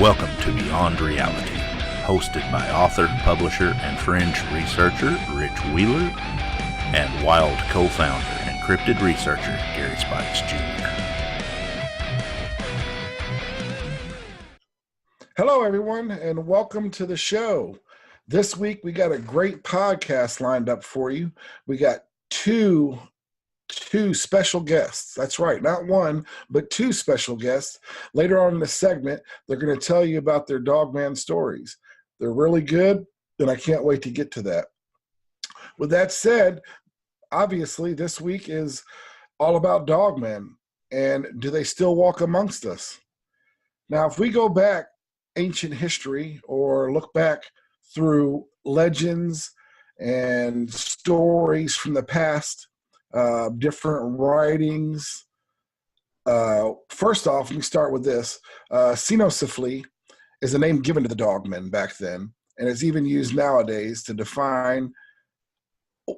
Welcome to Beyond Reality, hosted by author, publisher, and fringe researcher Rich Wheeler and Wild co-founder and cryptid researcher Gary Spikes Jr. Hello, everyone, and welcome to the show. This week, we got a great podcast lined up for you. We got two special guests. That's right, not one, but two special guests. Later on in the segment, they're going to tell you about their Dogman stories. They're really good, and I can't wait to get to that. With that said, obviously, this week is all about Dogmen, and do they still walk amongst us? Now, if we go back ancient history or look back through legends and stories from the past, different writings. First off, let me start with this. Cynocephaly is a name given to the dogmen back then, and it's even used nowadays to define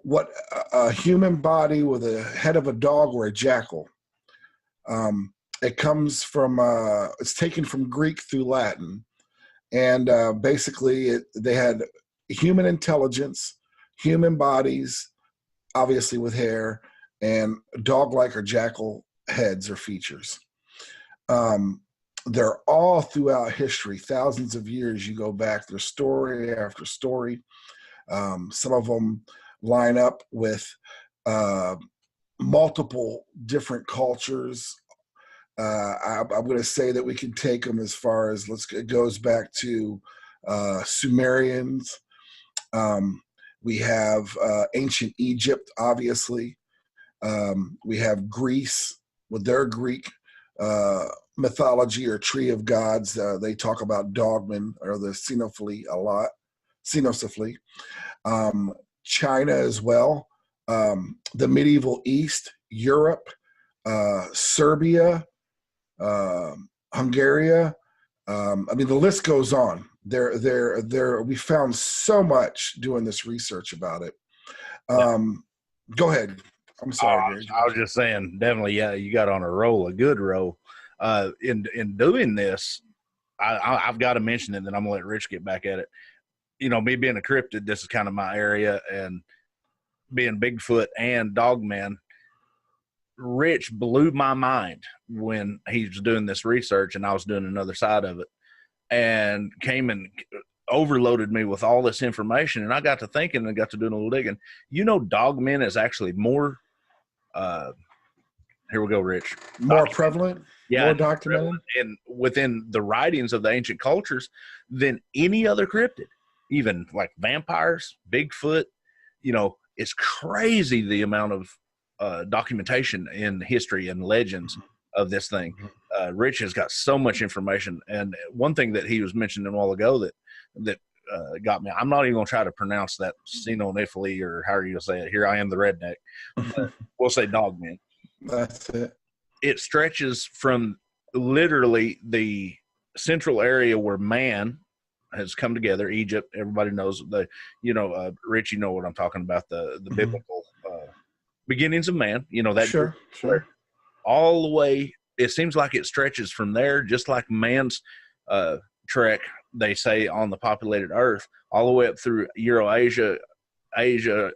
what a human body with a head of a dog or a jackal. It comes from, it's taken from Greek through Latin, and basically they had human intelligence, human bodies, obviously with hair, and dog-like or jackal heads or features. They're all throughout history, thousands of years. You go back, there's story after story. Some of them line up with multiple different cultures. I'm going to say that we can take them as far as, it goes back to Sumerians. We have ancient Egypt, obviously. We have Greece with their Greek mythology or tree of gods. They talk about dogmen or the Cynocephaly a lot. Cynocephaly. China as well. The medieval East, Europe, Serbia, Hungary. The list goes on. We found so much doing this research about it. Go ahead. I'm sorry. I was just saying, definitely, yeah, you got on a roll, a good roll. In doing this, I've got to mention it, and then I'm gonna let Rich get back at it. You know, me being a cryptid, this is kind of my area, and being Bigfoot and Dogman, Rich blew my mind when he was doing this research, and I was doing another side of it. And came and overloaded me with all this information, and I got to thinking and got to doing a little digging. You know, dogmen is actually more. Here we go, Rich. More prevalent, yeah, more documented, and within the writings of the ancient cultures than any other cryptid, even like vampires, Bigfoot. You know, it's crazy the amount of documentation in history and legends of this thing. Rich has got so much information, and one thing that he was mentioning a while ago that got me. I'm not even going to try to pronounce that Cynocephaly or however you say it. Here I am, the redneck. We'll say dogman. That's it. It stretches from literally the central area where man has come together. Egypt, everybody knows Rich, you know what I'm talking about, the biblical beginnings of man. You know that. Sure. All the way. It seems like it stretches from there, just like man's trek, they say, on the populated earth, all the way up through Eurasia, Eurasia,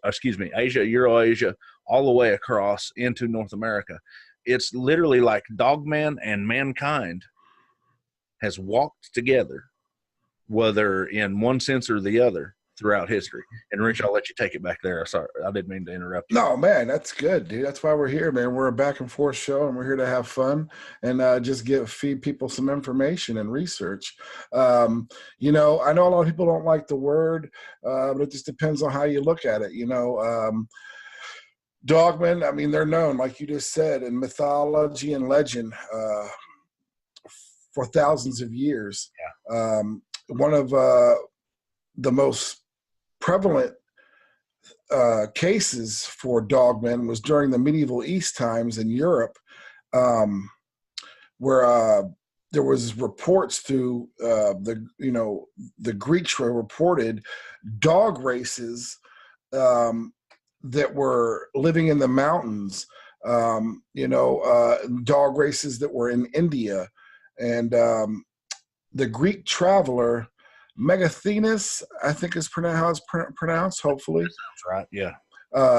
all the way across into North America. It's literally like dogman and mankind has walked together, whether in one sense or the other, throughout history. And Rich, I'll let you take it back there. Sorry, I didn't mean to interrupt you. No, man, that's good, dude. That's why we're here, man. We're a back and forth show, and we're here to have fun and just feed people some information and research. I know a lot of people don't like the word, but it just depends on how you look at it. Dogmen, they're known, like you just said, in mythology and legend for thousands of years. Yeah. One of the most prevalent cases for dogmen was during the medieval East times in Europe, where there was reports through the Greeks reported dog races that were living in the mountains, dog races that were in India, and the Greek traveler Megasthenes, I think is how it's pronounced, hopefully. Sounds right, yeah.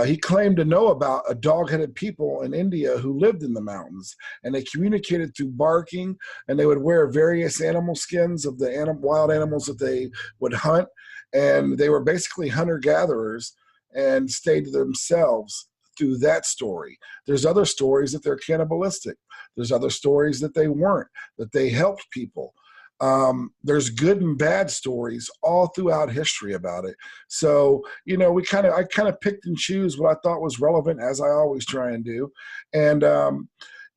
He claimed to know about a dog-headed people in India who lived in the mountains, and they communicated through barking, and they would wear various animal skins of the wild animals that they would hunt, and they were basically hunter-gatherers and stayed to themselves through that story. There's other stories that they're cannibalistic. There's other stories that they weren't, that they helped people. There's good and bad stories all throughout history about it. So, you know, I kind of picked and choose what I thought was relevant, as I always try and do, and,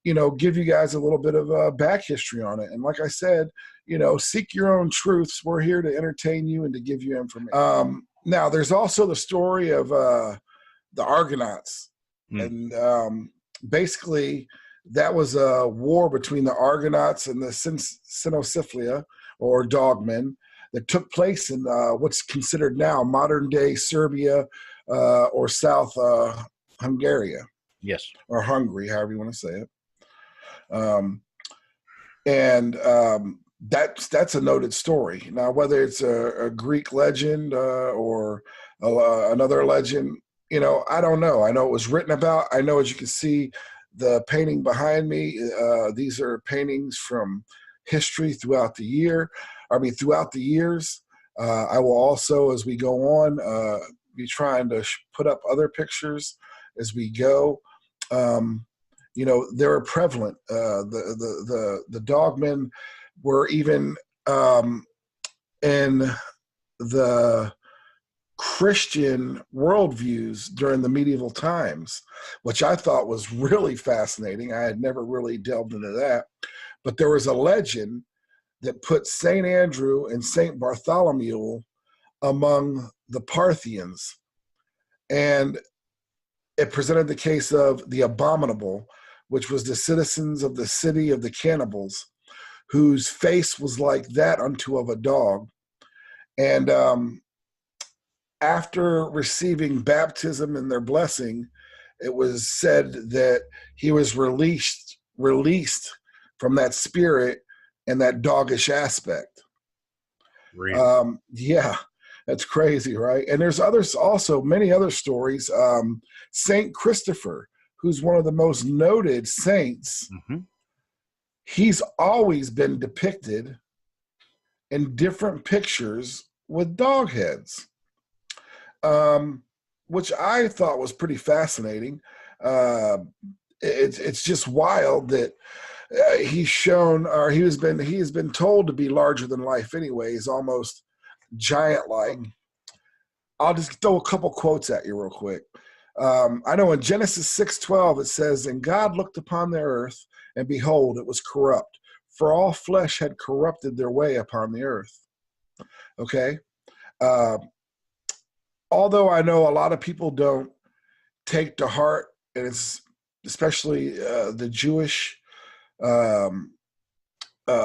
you know, give you guys a little bit of back history on it. And like I said, you know, seek your own truths. We're here to entertain you and to give you information. Now, there's also the story of the Argonauts. And basically, that was a war between the Argonauts and the Cynocephali, or dogmen, that took place in what's considered now modern-day Serbia or South Hungary. Yes. Or Hungary, however you want to say it. That's a noted story. Now, whether it's a Greek legend or another legend, you know, I don't know. I know it was written about. I know, as you can see, the painting behind me, these are paintings from history throughout the years. I will also, as we go on, be trying to put up other pictures as we go. You know, they were prevalent. The dogmen were even in the Christian worldviews during the medieval times, which I thought was really fascinating. I had never really delved into that. But there was a legend that put St. Andrew and St. Bartholomew among the Parthians. And it presented the case of the abominable, which was the citizens of the city of the cannibals, whose face was like that unto of a dog. And after receiving baptism and their blessing, it was said that he was released from that spirit and that doggish aspect. Really? Yeah, that's crazy, right? And there's many other stories. Saint Christopher, who's one of the most noted saints, he's always been depicted in different pictures with dog heads. Which I thought was pretty fascinating. It's just wild that he has been told to be larger than life anyways, almost giant-like. I'll just throw a couple quotes at you real quick. I know in Genesis 6:12 it says, "And God looked upon the earth, and behold, it was corrupt, for all flesh had corrupted their way upon the earth." Okay? Although I know a lot of people don't take to heart, and it's especially the Jewish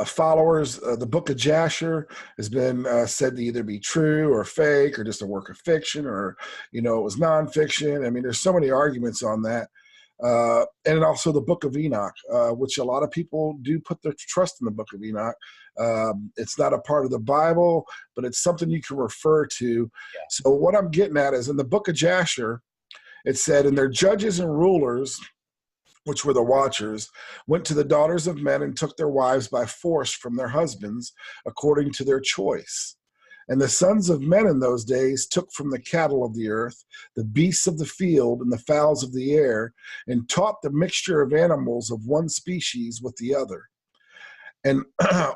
followers, the Book of Jasher has been said to either be true or fake or just a work of fiction, or, you know, it was nonfiction. I mean, there's so many arguments on that. And also the Book of Enoch, which a lot of people do put their trust in the Book of Enoch. It's not a part of the Bible, but it's something you can refer to. Yeah. So what I'm getting at is in the Book of Jasher, it said, "And their judges and rulers," which were the watchers, "went to the daughters of men and took their wives by force from their husbands according to their choice. And the sons of men in those days took from the cattle of the earth, the beasts of the field, and the fowls of the air, and taught the mixture of animals of one species with the other, and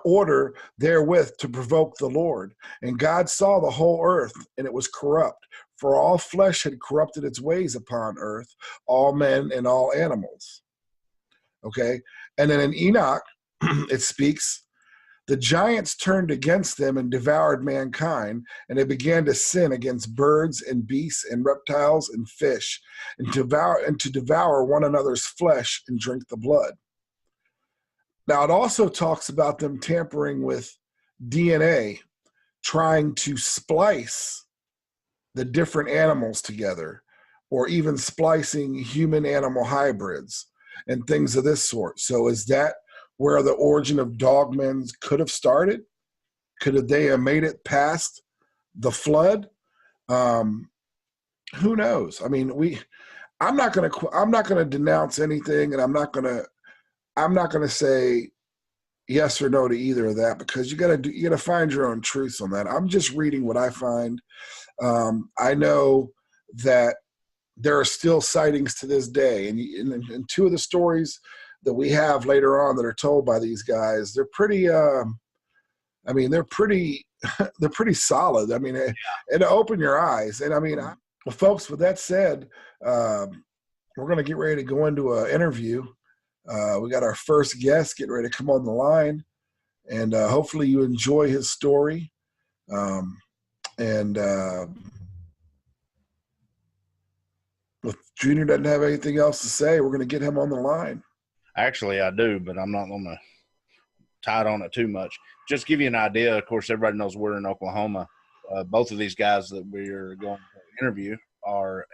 order therewith to provoke the Lord. And God saw the whole earth, and it was corrupt, for all flesh had corrupted its ways upon earth, all men and all animals." Okay? And then in Enoch, it speaks, "The giants turned against them and devoured mankind, and they began to sin against birds and beasts and reptiles and fish, and to devour one another's flesh and drink the blood." Now, it also talks about them tampering with DNA, trying to splice the different animals together, or even splicing human-animal hybrids and things of this sort. So is that where the origin of dogmen could have started? Could they have made it past the flood? Who knows? I mean, I'm not gonna denounce anything, and I'm not gonna say yes or no to either of that, because you gotta find your own truths on that. I'm just reading what I find. I know that there are still sightings to this day, and two of the stories that we have later on that are told by these guys, they're pretty. They're pretty. They're pretty solid. I mean, and open your eyes. And I mean, well, folks. With that said, we're going to get ready to go into an interview. We got our first guest getting ready to come on the line, and hopefully you enjoy his story. If Junior doesn't have anything else to say, we're going to get him on the line. Actually, I do, but I'm not going to tie it on it too much. Just give you an idea. Of course, everybody knows we're in Oklahoma. Both of these guys that we're going to interview are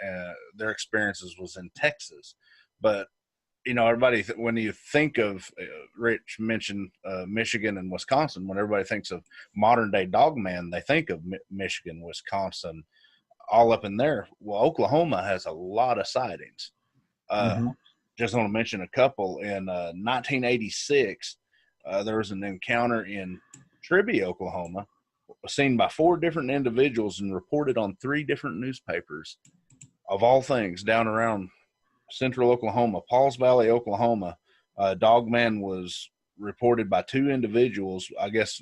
their experiences was in Texas. But, you know, everybody, when you think of Rich mentioned Michigan and Wisconsin, when everybody thinks of modern day Dogman, they think of Michigan, Wisconsin, all up in there. Well, Oklahoma has a lot of sightings. Just want to mention a couple. In 1986, there was an encounter in Tribby, Oklahoma, seen by 4 different individuals and reported on 3 different newspapers. Of all things, down around central Oklahoma, Pauls Valley, Oklahoma, Dogman was reported by 2 individuals. I guess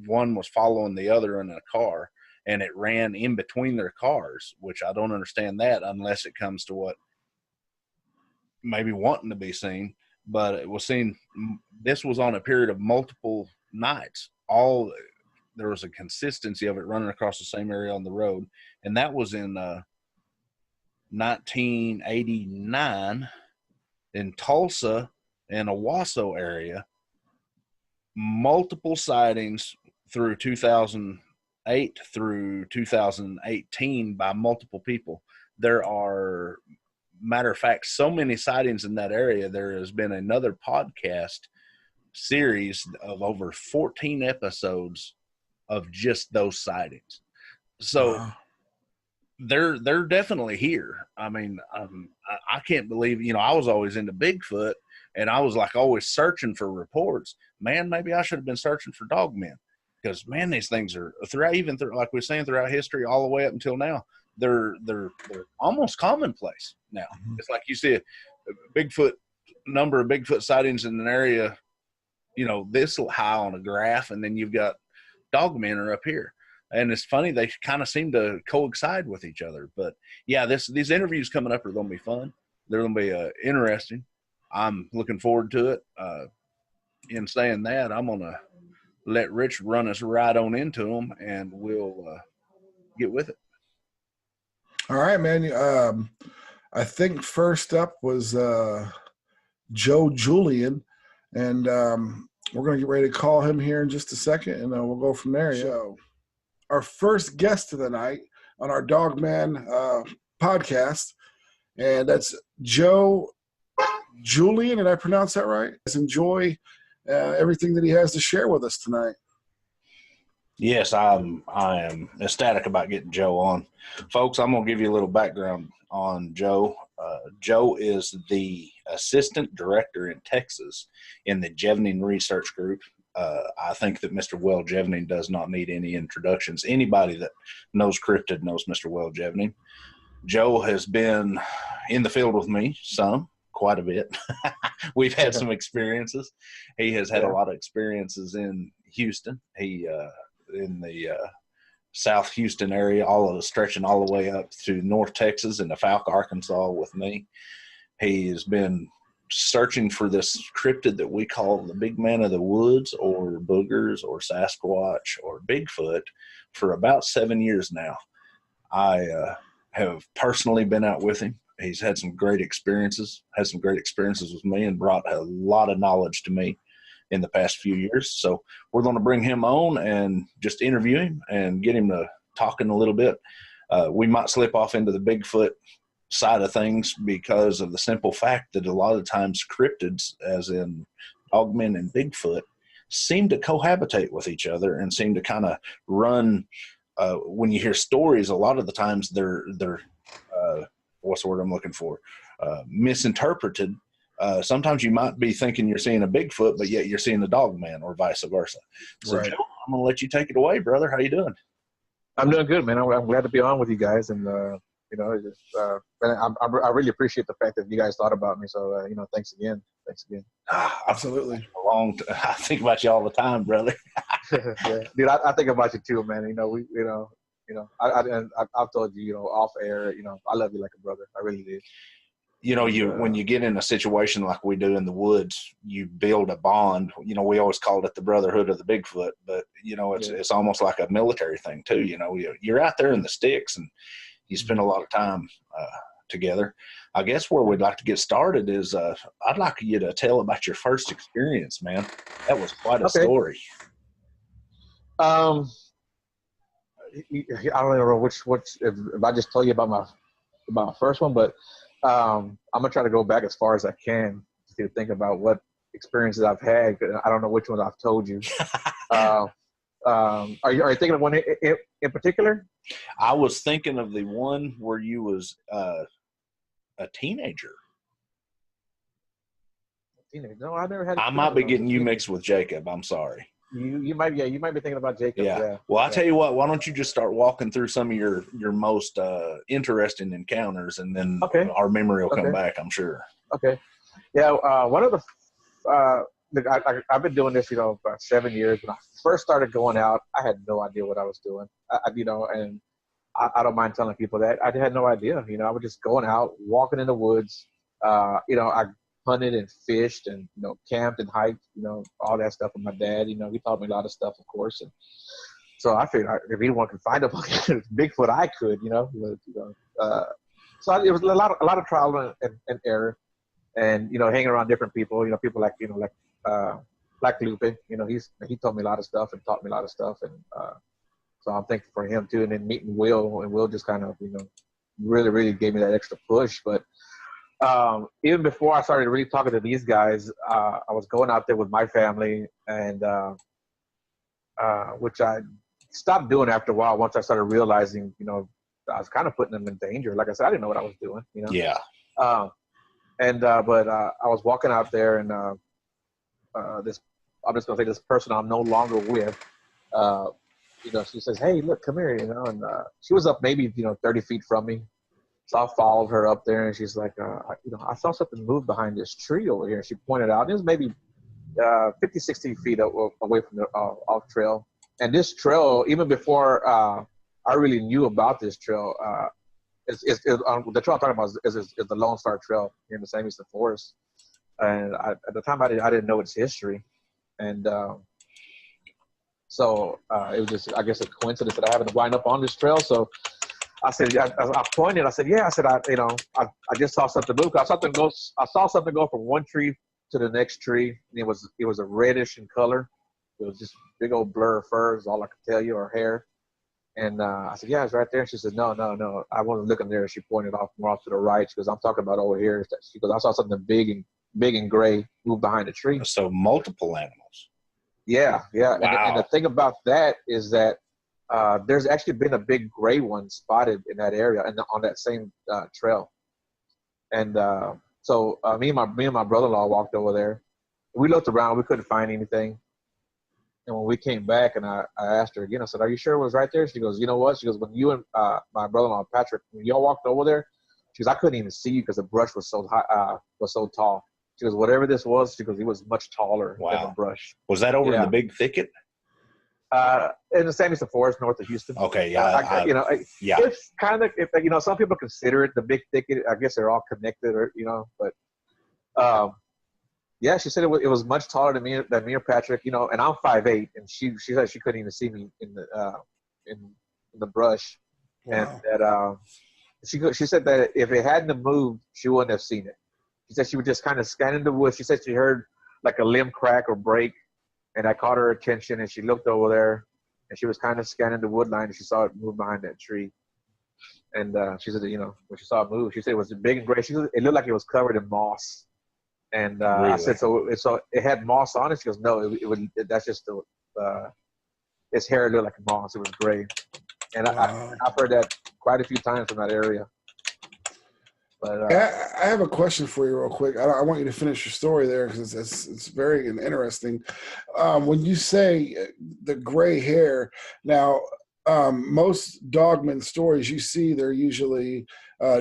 one was following the other in a car, and it ran in between their cars, which I don't understand that unless it comes to what maybe wanting to be seen. But it was seen. This was on a period of multiple nights. There was a consistency of it running across the same area on the road, and that was in 1989 in Tulsa and Owasso area. Multiple sightings through 2008 through 2018 by multiple people. There are, matter of fact, so many sightings in that area. There has been another podcast series of over 14 episodes of just those sightings. So they're definitely here. I mean, I can't believe, you know, I was always into Bigfoot, and I was like always searching for reports. Man, maybe I should have been searching for Dogmen, because man, these things are throughout like we're saying, throughout history all the way up until now. They're almost commonplace now. It's like you see a number of Bigfoot sightings in an area, you know, this high on a graph, and then you've got Dogmen are up here. And it's funny, they kind of seem to coincide with each other. But yeah, these interviews coming up are going to be fun. They're going to be interesting. I'm looking forward to it. In saying that, I'm going to let Rich run us right on into them, and we'll get with it. All right, man. I think first up was Joe Jullian, and we're going to get ready to call him here in just a second, and we'll go from there. So, our first guest of the night on our Dogman podcast, and that's Joe Jullian. Did I pronounce that right? Let's enjoy everything that he has to share with us tonight. Yes, I am ecstatic about getting Joe on. Folks, I'm going to give you a little background on Joe. Joe is the assistant director in Texas in the Jevening Research Group. I think that Mr. Well Jevening does not need any introductions. Anybody that knows cryptid knows Mr. Well Jevening. Joe has been in the field with me quite a bit. We've had some experiences. He has had a lot of experiences in Houston. He in the South Houston area, stretching all the way up to North Texas and to Falk, Arkansas with me. He has been searching for this cryptid that we call the big man of the woods, or boogers, or Sasquatch, or Bigfoot for about 7 years now. I have personally been out with him. He's had some great experiences with me, and brought a lot of knowledge to me in the past few years. So we're going to bring him on and just interview him and get him to talking a little bit. We might slip off into the Bigfoot side of things because of the simple fact that a lot of times cryptids, as in Dogmen and Bigfoot, seem to cohabitate with each other and seem to kind of run. When you hear stories, a lot of the times they're what's the word I'm looking for? Misinterpreted. Sometimes you might be thinking you're seeing a Bigfoot, but yet you're seeing a Dogman, or vice versa. So, Right. Joe, I'm gonna let you take it away, brother. How you doing? I'm doing good, man. I'm glad to be on with you guys, and and I really appreciate the fact that you guys thought about me. So thanks again. Absolutely. I think about you all the time, brother. Yeah. Dude, I think about you too, man. I've told you, off air, I love you like a brother. I really do. When you get in a situation like we do in the woods, you build a bond. We always called it the brotherhood of the Bigfoot, but it's almost like a military thing too. You're out there in the sticks and you spend a lot of time together. I guess where we'd like to get started is I'd like you to tell about your first experience, man. That was quite a story. I don't know which if I just told you about my first one, but I'm gonna try to go back as far as I can to think about what experiences I've had. I don't know which ones I've told you. Are you thinking of one in particular? I was thinking of the one where you was a teenager. No, I never had. I might be getting you mixed with Jacob. I'm sorry. You might be thinking about Jacob. Yeah. Well, I'll tell you what. Why don't you just start walking through some of your most interesting encounters, and then our memory will come back, I'm sure. Okay. Yeah. One of the I've been doing this, about 7 years. When I first started going out, I had no idea what I was doing. And I don't mind telling people that I had no idea. I was just going out, walking in the woods. I hunted and fished and camped and hiked, all that stuff with my dad. He taught me a lot of stuff, of course. And so I figured if anyone could find a Bigfoot, I could. So it was a lot of trial and error, and hanging around different people. People like Lupe. He told me a lot of stuff and taught me a lot of stuff, and so I'm thankful for him too. And then meeting Will, and Will just kind of really gave me that extra push, but. Even before I started really talking to these guys, I was going out there with my family, and which I stopped doing after a while. Once I started realizing, I was kind of putting them in danger. Like I said, I didn't know what I was doing. Yeah. But I was walking out there, and I'm just gonna say this person I'm no longer with. She says, "Hey, look, come here," and she was up maybe 30 feet from me. So I followed her up there, and she's like, I saw something move behind this tree over here. And she pointed out, it was maybe 50, 60 feet away from the off trail. And this trail, even before I really knew about this trail, the trail I'm talking about is the Lone Star Trail here in the San Eastern Forest. And at the time, I didn't know its history. And so it was just, I guess, a coincidence that I happened to wind up on this trail. So I said, I pointed. I said, yeah. I said, I just saw something move. I saw something go from one tree to the next tree. And it was a reddish in color. It was just big old blur of fur is all I could tell you, or hair. And I said, yeah, it's right there. And she said, no. I wasn't looking there. She pointed more off to the right. She goes, I'm talking about over here. She goes, I saw something big and gray move behind the tree. So multiple animals. Yeah. Wow. And the thing about that is that there's actually been a big gray one spotted in that area and on that same trail. And so me and my brother-in-law walked over there. We looked around. We couldn't find anything. And when we came back, and I asked her again, I said, "Are you sure it was right there?" She goes, "You know what?" She goes, "When you and my brother-in-law Patrick, when y'all walked over there," she goes, "I couldn't even see you because the brush was so high, was so tall." She goes, "Whatever this was," she goes, "it was much taller than the brush." Was that over in the big thicket? In the San Eastern Forest, north of Houston. Okay, yeah. It's kind of, some people consider it the big thicket. I guess they're all connected, but yeah, she said it was much taller than me or Patrick, and I'm 5'8", and she said she couldn't even see me in the brush, wow. And that she said that if it hadn't moved, she wouldn't have seen it. She said she was just kind of scanning the woods. She said she heard like a limb crack or break. And I caught her attention, and she looked over there, and she was kind of scanning the wood line, and she saw it move behind that tree. And she said, when she saw it move, she said it was big and gray. She said it looked like it was covered in moss. And Really? I said, so it had moss on it? She goes, no, that's just its hair looked like moss. It was gray. And Wow. I've heard that quite a few times from that area. But I have a question for you real quick. I want you to finish your story there because it's very interesting. When you say the gray hair, now most dogman stories you see, they're usually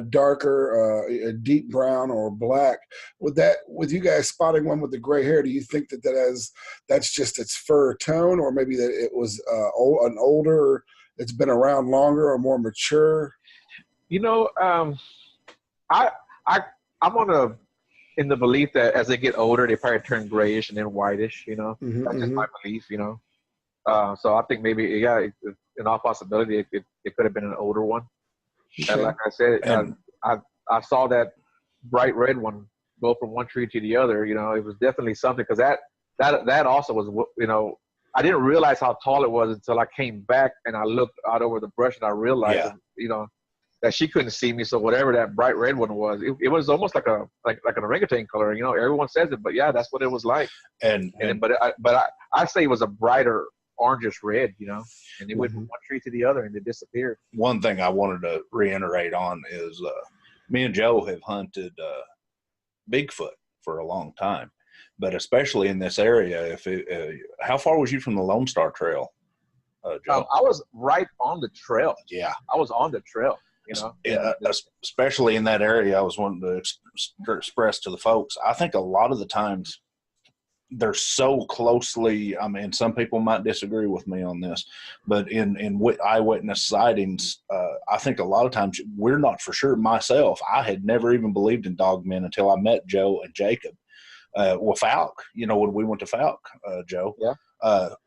darker, a deep brown or black. With you guys spotting one with the gray hair, do you think that's just its fur tone, or maybe that it was an older, it's been around longer or more mature? I'm in the belief that as they get older, they probably turn grayish and then whitish. That's just my belief. So I think maybe in all possibility, it could have been an older one. Okay. And like I said, I saw that bright red one go from one tree to the other. It was definitely something, because that also was, I didn't realize how tall it was until I came back and I looked out over the brush and I realized, that she couldn't see me. So whatever that bright red one was, it was almost like an orangutan color. Everyone says it, but yeah, that's what it was like. But I say it was a brighter orangish red, and it went from one tree to the other and it disappeared. One thing I wanted to reiterate on is me and Joe have hunted Bigfoot for a long time, but especially in this area. How far was you from the Lone Star Trail, Joe? I was right on the trail. Yeah, I was on the trail. Yeah, especially in that area. I was wanting to express to the folks, I think a lot of the times they're so closely, I mean, some people might disagree with me on this, but in eyewitness sightings, I think a lot of times we're not for sure. Myself, I had never even believed in dogmen until I met Joe and Jacob. Falk, when we went to Falk, Joe. Yeah.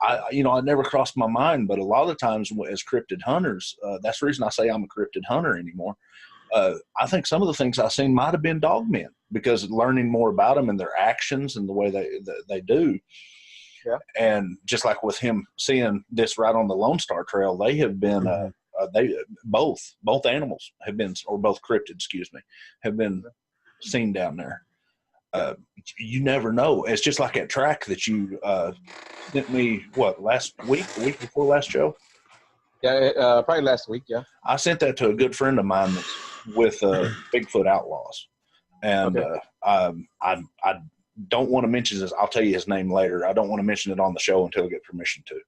I never crossed my mind, but a lot of the times as cryptid hunters, that's the reason I say I'm a cryptid hunter anymore. I think some of the things I've seen might have been dogmen, because learning more about them and their actions and the way they do. Yeah. And just like with him seeing this right on the Lone Star Trail, they have been, both animals have been, or both cryptids, have been seen down there. You never know. It's just like that track that you sent me, last week, the week before last, Joe? Yeah, probably last week, yeah. I sent that to a good friend of mine that's with Bigfoot Outlaws. And I don't want to mention this. I'll tell you his name later. I don't want to mention it on the show until I get permission to.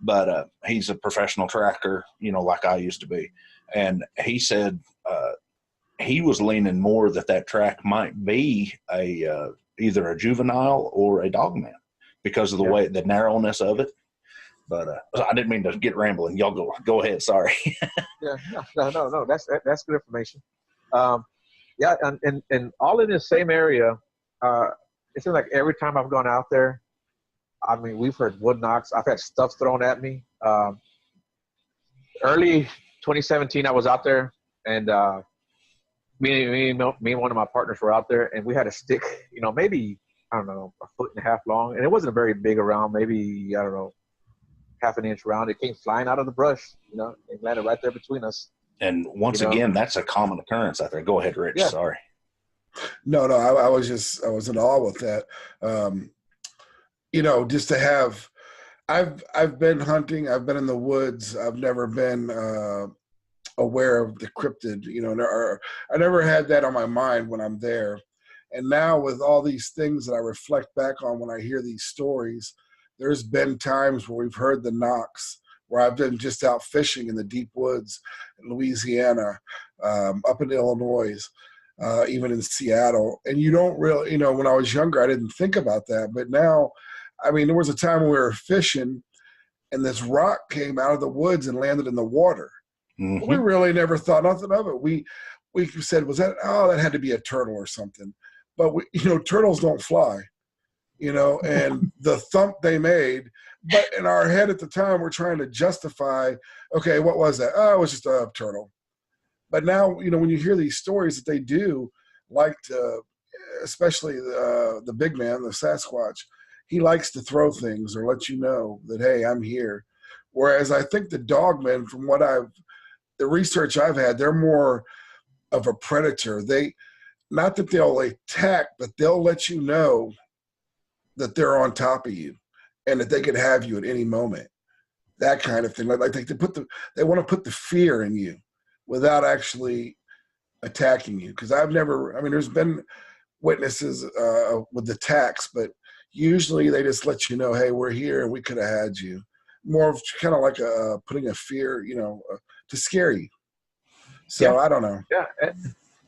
But he's a professional tracker, like I used to be. And he said he was leaning more that track might be either a juvenile or a dogman because of the way, the narrowness of it. But I didn't mean to get rambling. Y'all go ahead. Sorry. Yeah, no. That's good information. And all in the same area. It seems like every time I've gone out there, I mean, we've heard wood knocks. I've had stuff thrown at me. Early 2017, I was out there, and me and one of my partners were out there, and we had a stick, maybe, I don't know, 1.5 feet long, and it wasn't very big around, maybe, I don't know, 1/2 inch round. It came flying out of the brush, and landed right there between us. And once again, that's a common occurrence out there. Go ahead, Rich. Yeah. Sorry. No, I was in awe with that. Just to have, I've been hunting, I've been in the woods, I've never been aware of the cryptid, I never had that on my mind when I'm there. And now with all these things that I reflect back on when I hear these stories, there's been times where we've heard the knocks, where I've been just out fishing in the deep woods in Louisiana, up in Illinois, even in Seattle. And you don't really, when I was younger, I didn't think about that. But now, I mean, there was a time when we were fishing and this rock came out of the woods and landed in the water. Mm-hmm. We really never thought nothing of it. We said, that had to be a turtle or something. But turtles don't fly, and the thump they made. But in our head at the time, we're trying to justify, okay, what was that? Oh, it was just a turtle. But now, when you hear these stories that they do, like especially the big man, the Sasquatch, he likes to throw things or let you know that, hey, I'm here. Whereas I think the dogmen, from the research I've had, they're more of a predator. not that they'll attack, but they'll let you know that they're on top of you and that they could have you at any moment. That kind of thing. Like they want to put the fear in you without actually attacking you. Because there's been witnesses with attacks, but usually they just let you know, hey, we're here and we could have had you. More of kind of like putting a fear, to scare you. So I don't know. Yeah,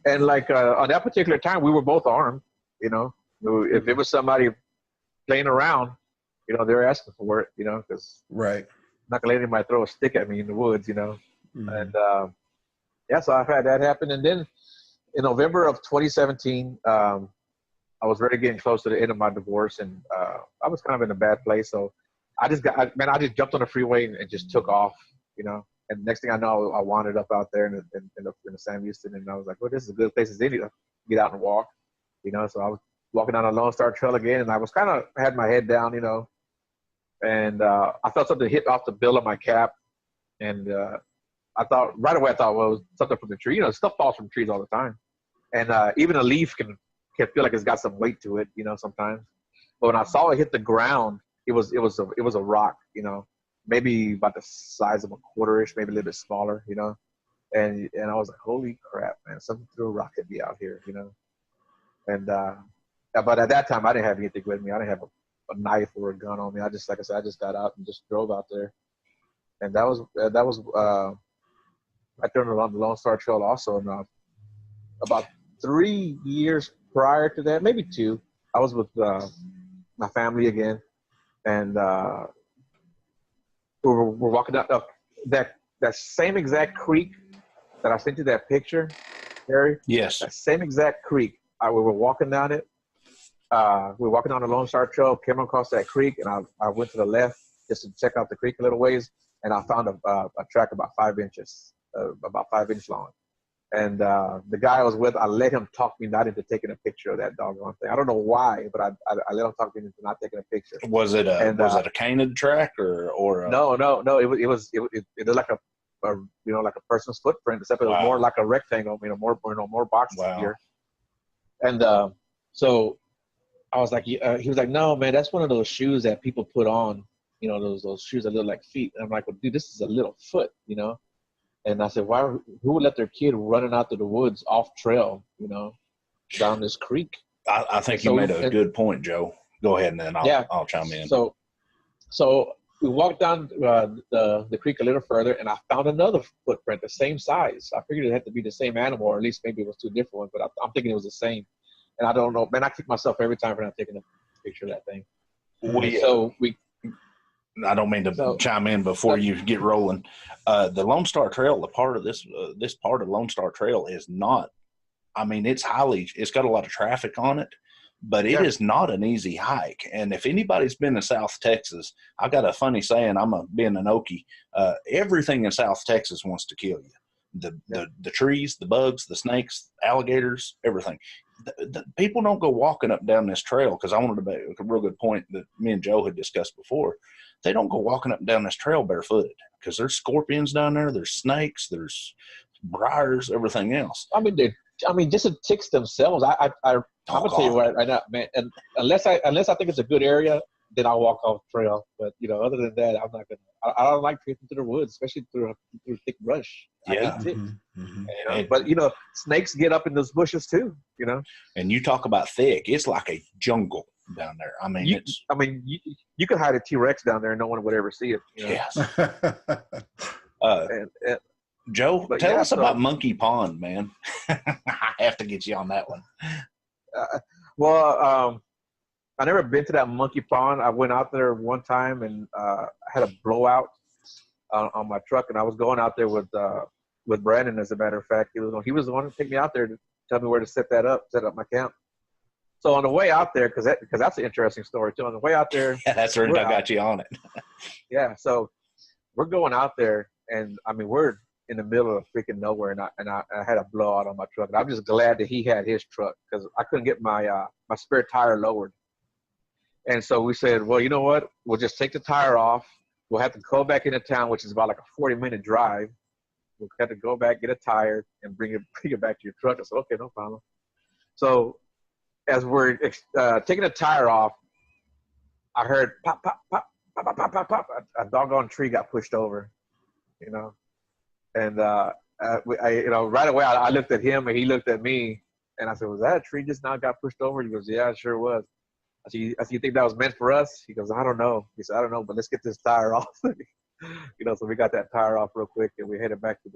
and like on that particular time, we were both armed. If it was somebody playing around, they're asking for it. Because right, I'm not gonna let anybody throw a stick at me in the woods. Mm-hmm. And so I've had that happen. And then in November of 2017, I was really getting close to the end of my divorce, and I was kind of in a bad place. So I just jumped on the freeway and just took off. And next thing I know, I wandered up out there in the Sam Houston, and I was like, well, this is a good place as any to get out and walk. So I was walking down the Lone Star Trail again, and I was kind of had my head down, and I felt something hit off the bill of my cap, and I thought, well, it was something from the tree. Stuff falls from trees all the time, and even a leaf can feel like it's got some weight to it, sometimes. But when I saw it hit the ground, it was a rock, maybe about the size of a quarter-ish, maybe a little bit smaller, and I was like, holy crap, man, something threw a rock at me out here, and but at that time I didn't have anything with me. I didn't have a knife or a gun on me. I just got out and just drove out there, and that was I turned along the Lone Star Trail also. And about 3 years prior to that, maybe 2, I was with my family again, and we're walking down that same exact creek that I sent you that picture, Harry. Yes. That same exact creek. We were walking down it. We were walking down the Lone Star Trail, came across that creek, and I went to the left just to check out the creek a little ways, and I found a track about 5 inches, about 5 inch long. And the guy I was with, I let him talk me not into taking a picture of that doggone thing. I don't know why, but I let him talk me into not taking a picture. Was it a canted track or No. It looked like like a person's footprint, except it was more like a rectangle, more boxes here. And so I was like, he was like, no, man, that's one of those shoes that people put on, those shoes that look like feet. And I'm like, well, dude, this is a little foot, And I said, who would let their kid running out to the woods off trail, down this creek? I think you made a good point, Joe. Go ahead, and then I'll chime in. So we walked down the creek a little further, and I found another footprint, the same size. I figured it had to be the same animal, or at least maybe it was 2 different ones, but I'm thinking it was the same. And I don't know, man, I kick myself every time for not taking a picture of that thing. I don't mean to chime in before you get rolling. The Lone Star Trail, the part of this part of Lone Star Trail is not, it's got a lot of traffic on it, but it is not an easy hike. And if anybody's been to South Texas, I got a funny saying, being an Okie, everything in South Texas wants to kill you. The trees, the bugs, the snakes, alligators, everything. The people don't go walking up down this trail, because I wanted to make a real good point that me and Joe had discussed before. They don't go walking up and down this trail barefooted, because there's scorpions down there, there's snakes, there's briars, everything else. Just the ticks themselves. I'm gonna tell you right now, man. And unless I think it's a good area, then I'll walk off trail. But other than that, I'm not gonna. I don't like creeping through the woods, especially through thick brush. Yeah. I hate ticks. But snakes get up in those bushes too. And you talk about thick; it's like a jungle down there. You could hide a T-Rex down there and no one would ever see it. Yes. Joe, tell us about Monkey Pond, man. I have to get you on that one. I never been to that Monkey Pond. I went out there one time, and I had a blowout on my truck, and I was going out there with Brandon. As a matter of fact, he was the one to take me out there to tell me where to set up my camp. So on the way out there, because that's an interesting story too. On the way out there, that's where I got you on it. Yeah, so we're going out there, and we're in the middle of freaking nowhere, and I had a blowout on my truck. And I'm just glad that he had his truck, because I couldn't get my spare tire lowered. And so we said, well, you know what? We'll just take the tire off. We'll have to go back into town, which is about like a 40-minute drive. We'll have to go back, get a tire, and bring it back to your truck. I said, okay, no problem. So as we're taking the tire off, I heard pop, pop, pop, pop, pop, pop, pop, pop. A doggone tree got pushed over, you know. And right away I looked at him and he looked at me, and I said, "Was that a tree just now got pushed over?" He goes, "Yeah, it sure was." I said, "You think that was meant for us?" He goes, "I don't know." He said, "I don't know, but let's get this tire off." So we got that tire off real quick, and we headed back to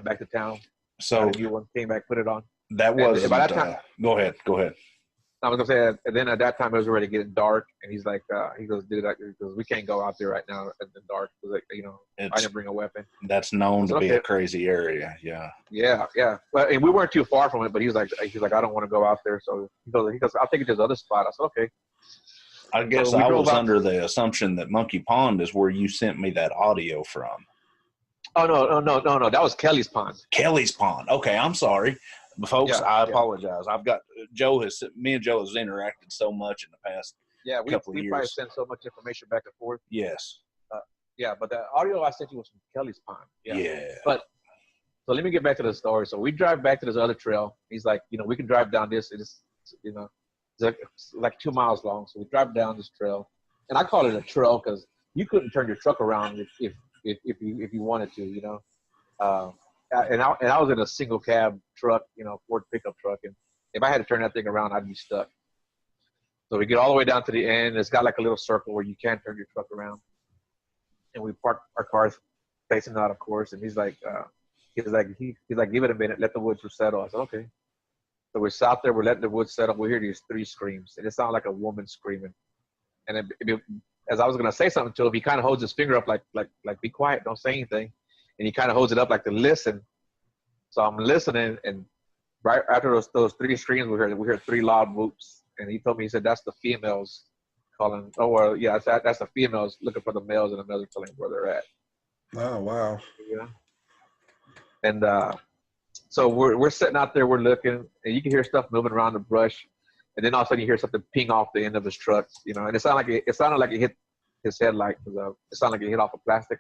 back to town. So you one came back, put it on. That was by that time. Go ahead. I was gonna say, and then at that time it was already getting dark, and he's like, he goes, "Dude, because we can't go out there right now in the dark, because I didn't bring a weapon." That's known to be a crazy area. Yeah. Yeah. Well, and we weren't too far from it, but he's like, "I don't want to go out there." So he goes, "I'll take it to this other spot." I said, "Okay." I guess I was under the assumption that Monkey Pond is where you sent me that audio from. Oh no! That was Kelly's Pond. Kelly's Pond. Okay, I'm sorry. Folks, I apologize. Me and Joe has interacted so much in the past couple of years. We probably sent so much information back and forth. Yes. But the audio I sent you was from Kelly's Pond. Yeah. But so let me get back to the story. So we drive back to this other trail. He's like, we can drive down this. It's like 2 miles long. So we drive down this trail, and I call it a trail because you couldn't turn your truck around if you wanted to, And I was in a single cab truck, Ford pickup truck, and if I had to turn that thing around, I'd be stuck. So we get all the way down to the end. It's got like a little circle where you can't turn your truck around, and we park our cars facing out, of course. And he's like, give it a minute, let the woods settle. I said, okay. So we're out there, we're letting the woods settle. We hear these 3 screams, and it sounded like a woman screaming. And as I was gonna say something to him, he kind of holds his finger up like be quiet, don't say anything. And he kind of holds it up like to listen. So I'm listening, and right after those 3 screams, we heard 3 loud whoops. And he told me, he said, that's the females calling. Oh, well, yeah, that's the females looking for the males, and the males are telling where they're at. Oh, wow. Yeah. And so we're sitting out there, we're looking, and you can hear stuff moving around the brush. And then all of a sudden you hear something ping off the end of his truck, and it sounded like it hit his headlight, because it sounded like it hit off of plastic.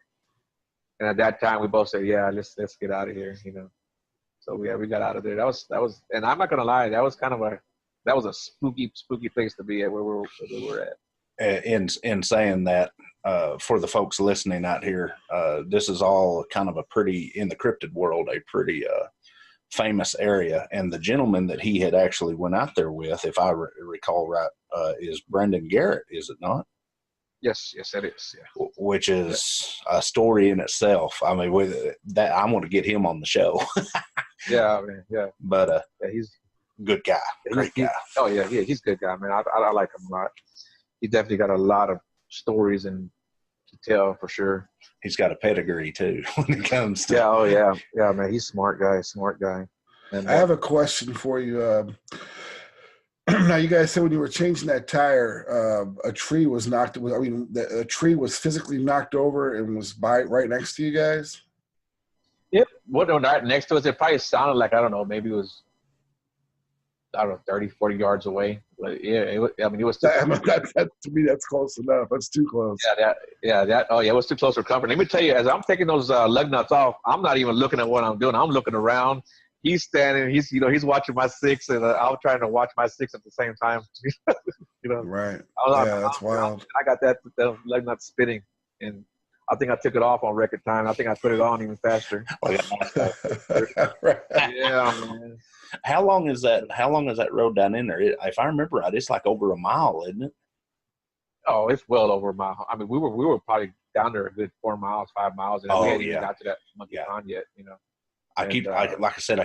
And at that time, we both said, "Yeah, let's get out of here," So we got out of there. That was, and I'm not gonna lie, that was a spooky place to be at, where we were at. In saying that, for the folks listening out here, this is all kind of in the cryptid world, a pretty famous area. And the gentleman that he had actually went out there with, if I recall right, is Brendan Garrett, is it not? Yes, it is. Yeah. Which is a story in itself. I mean, with that, I want to get him on the show. Yeah, man. Yeah. But he's a good guy, great guy. Oh yeah, he's a good guy, man. I like him a lot. He definitely got a lot of stories and to tell for sure. He's got a pedigree too when it comes to. Yeah, man. He's smart guy. And I have a question for you. Now, you guys said when you were changing that tire, a tree was knocked. A tree was physically knocked over and was right next to you guys. Yep. Right next to us. It probably sounded like, I don't know, maybe it was, 30, 40 yards away. But yeah, it was. That to me, that's close enough. That's too close. It was too close for comfort. Let me tell you, as I'm taking those lug nuts off, I'm not even looking at what I'm doing. I'm looking around. He's standing. He's watching my 6, and I'm trying to watch my 6 at the same time. Right. That's wild. I got that lug nut spinning, and I think I took it off on record time. I think I put it on even faster. Right. Yeah, man. How long is that road down in there? If I remember right, it's like over a mile, isn't it? Oh, it's well over a mile. I mean, we were probably down there a good 4 miles, 5 miles, and we hadn't even got to that Monkey Pond yet. I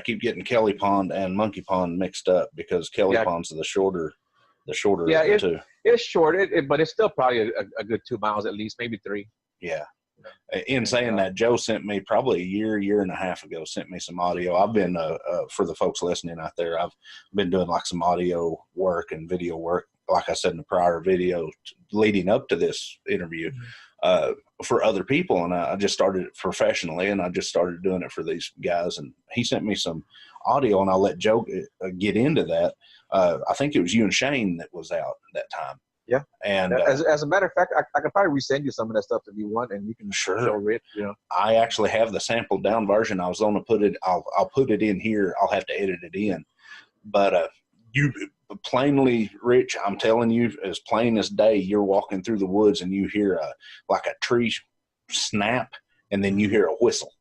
keep getting Kelly Pond and Monkey Pond mixed up, because Kelly Pond's the shorter of the two. It's short, but it's still probably a good 2 miles at least, maybe 3. Yeah. In saying that, Joe sent me probably a year and a half ago, sent me some audio. I've been, for the folks listening out there, I've been doing like some audio work and video work, like I said in the prior video, leading up to this interview, for other people. And I just started it professionally, and I just started doing it for these guys. And he sent me some audio, and I'll let Joe get into that. I think it was you and Shane that was out at that time. Yeah. And as a matter of fact, I could probably resend you some of that stuff if you want, and you can show Rich. I actually have the sampled down version. I was going to put it. I'll put it in here. I'll have to edit it in. But you plainly, Rich, I'm telling you, as plain as day, you're walking through the woods and you hear like a tree snap, and then you hear a whistle.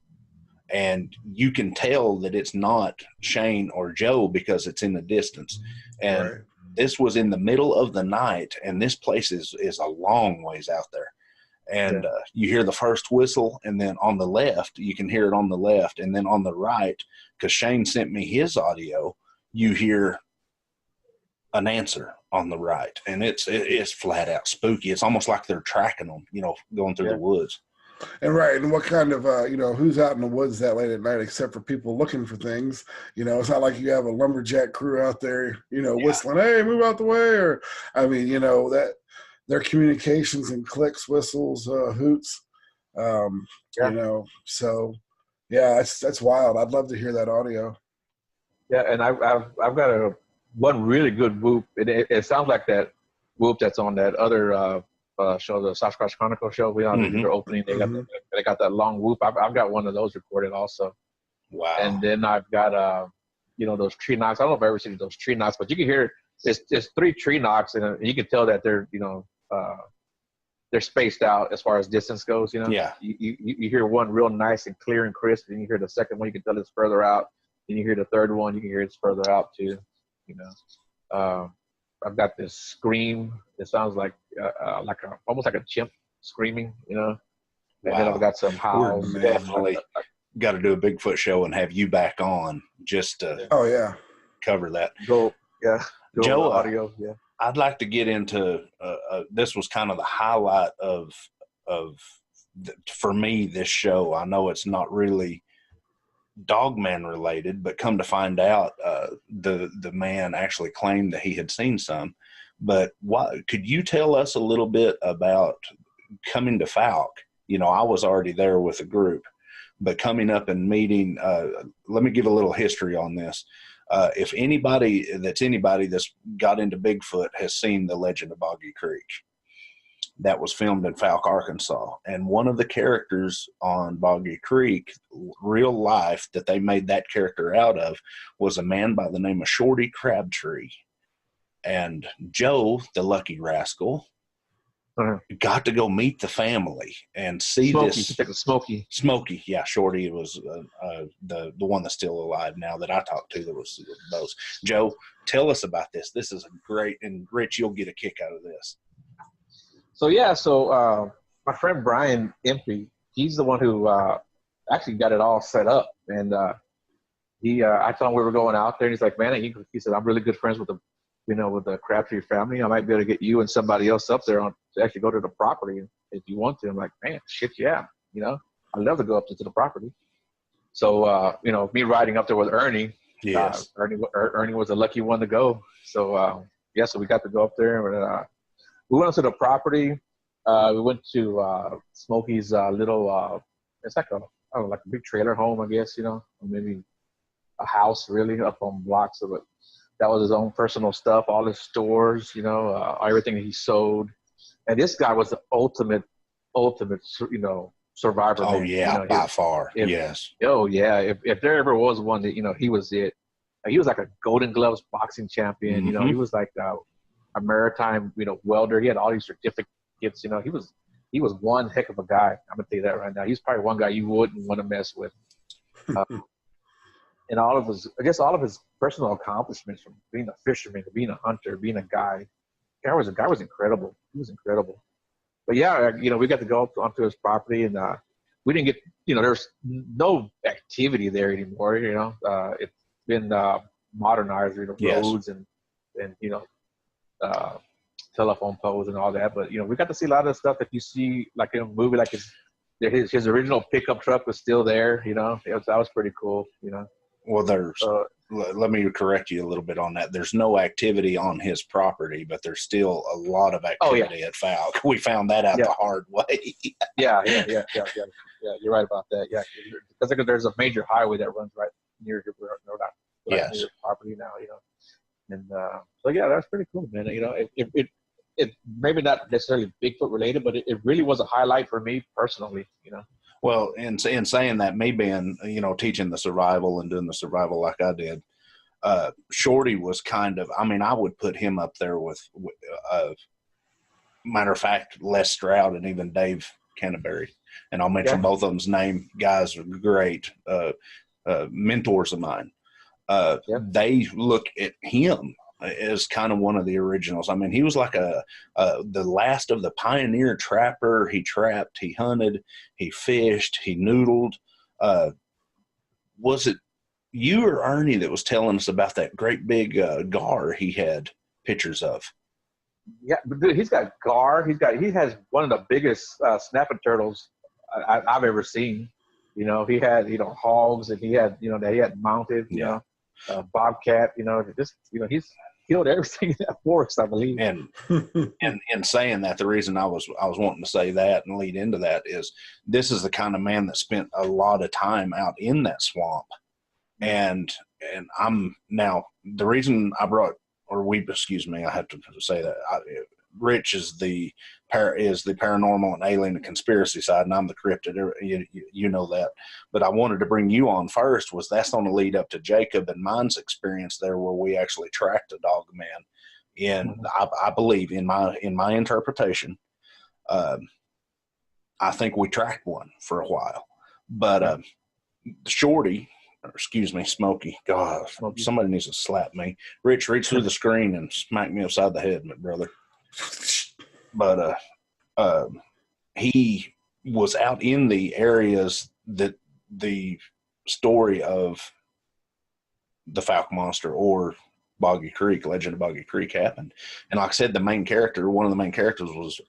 And you can tell that it's not Shane or Joe because it's in the distance. And Right. this was in the middle of the night, and this place is a long ways out there. And you hear the first whistle, and then on the left, you can hear it on the left. And then on the right, because Shane sent me his audio, you hear an answer on the right. And it's flat out spooky. It's almost like they're tracking them, going through the woods. And right, and what kind of who's out in the woods that late at night except for people looking for things? It's not like you have a lumberjack crew out there, whistling, "Hey, move out the way!" Or, I mean, that their communications and clicks, whistles, hoots, So, yeah, that's wild. I'd love to hear that audio. Yeah, and I've got one really good whoop. It sounds like that whoop that's on that other show, the Sasquatch Chronicle show. They're opening. They got that long whoop. I've got one of those recorded also. Wow. And then I've got those tree knocks. I don't know if I've ever seen those tree knocks, but you can hear there's 3 tree knocks, and you can tell that they're spaced out as far as distance goes. Yeah. You hear one real nice and clear and crisp, and you hear the second one. You can tell it's further out. And you hear the third one. You can hear it's further out too. I've got this scream. It sounds like almost like a chimp screaming, And then I've got some howls. We're definitely got to do a Bigfoot show and have you back on just to cover that. Go Joe, audio. Yeah. I'd like to get into this was kind of the highlight of for me this show. I know it's not really Dogman related, but come to find out, the man actually claimed that he had seen some. But could you tell us a little bit about coming to Falk? I was already there with a group, but coming up and meeting. Let me give a little history on this. If anybody that's got into Bigfoot has seen The Legend of Boggy Creek, that was filmed in Falk, Arkansas. And one of the characters on Boggy Creek, real life, that they made that character out of was a man by the name of Shorty Crabtree. And Joe, the lucky rascal, got to go meet the family and see Smokey. Yeah, Shorty was the one that's still alive now that I talked to. That was those. Joe, tell us about this. This is great, and Rich, you'll get a kick out of this. So my friend Brian Impey, he's the one who actually got it all set up, and I told him we were going out there, and he's like, "Man," he said, "I'm really good friends with the Crabtree family. I might be able to get you and somebody else up there to actually go to the property if you want to." I'm like, "Man, shit, yeah, I'd love to go up to the property." So me riding up there with Ernie. Yes. Ernie was a lucky one to go. So so we got to go up there, and we went to the property. We went to Smokey's little. It's like a big trailer home, I guess. Or maybe a house, really, up on blocks of it. That was his own personal stuff, all his stores, everything that he sold. And this guy was the ultimate, survivor. Oh, man. yeah, by far. Yes. Oh, yeah. If there ever was one that, he was it. He was like a Golden Gloves boxing champion. Mm-hmm. He was like a maritime, welder. He had all these certificates. He was one heck of a guy. I'm gonna tell you that right now. He's probably one guy you wouldn't want to mess with. And all of his personal accomplishments, from being a fisherman to being a hunter, being a guide, the guy was incredible. He was incredible. But yeah, we got to go onto his property, and we didn't get, there's no activity there anymore. It's been modernized, roads and telephone poles and all that. But we got to see a lot of the stuff that you see, like in a movie, like his original pickup truck was still there. That was pretty cool. Well, let me correct you a little bit on that. There's no activity on his property, but there's still a lot of activity at Falk. We found that out the hard way. Yeah. You're right about that. Yeah, because there's a major highway that runs right near your property now. And so yeah, that's pretty cool, man. It maybe not necessarily Bigfoot related, but it really was a highlight for me personally. Well, in saying that, me being, teaching the survival and doing the survival like I did, Shorty was kind of, I mean, I would put him up there with matter of fact, Les Stroud and even Dave Canterbury. And I'll mention both of them's name. Guys are great mentors of mine. They look at him as kind of one of the originals. I mean, he was like the last of the pioneer trapper. He trapped, he hunted, he fished, he noodled. Was it you or Ernie that was telling us about that great big gar he had pictures of? Yeah, but dude, he's got gar. He has one of the biggest snapping turtles I've ever seen. You know, he had hogs, and he had that he had mounted. You know, bobcat. He's killed everything in that forest, I believe. And in saying that, the reason I was wanting to say that and lead into that is this is the kind of man that spent a lot of time out in that swamp. And I'm now the reason I brought. I have to say that Rich is the paranormal and alien and conspiracy side, and I'm the cryptid. You know that. But I wanted to bring you on first. That's on the lead up to Jacob and mine's experience there, where we actually tracked a dog man. I believe in my interpretation, I think we tracked one for a while, but Shorty. Excuse me, Smokey. God, somebody needs to slap me. Rich, reach through the screen and smack me upside the head, my brother. But he was out in the areas that the story of the Falcon Monster or Boggy Creek, Legend of Boggy Creek happened. And like I said, one of the main characters was